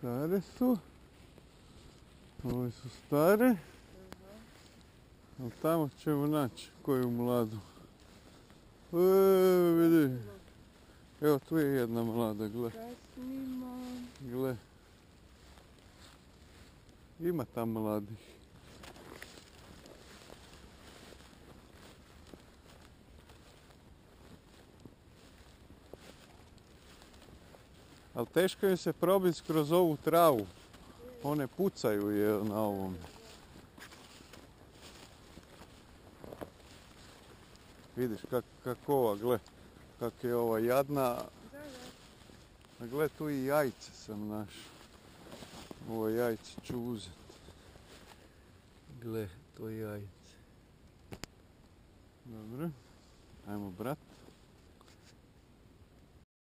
Stare su. Ove su stare. Ali tamo ćemo naći koju mladu. Vidi. Evo tu je jedna mlada, gle. Gle. Ima tam mladih. Ali teško im se probiti kroz ovu travu. One pucaju je na ovom. Vidiš kako ova, gle. Kak je ova jadna. A gle, tu i jajce sam našao. Ovo jajce ću uzeti. Gle, to je jajce. Dobro. Ajmo, brat.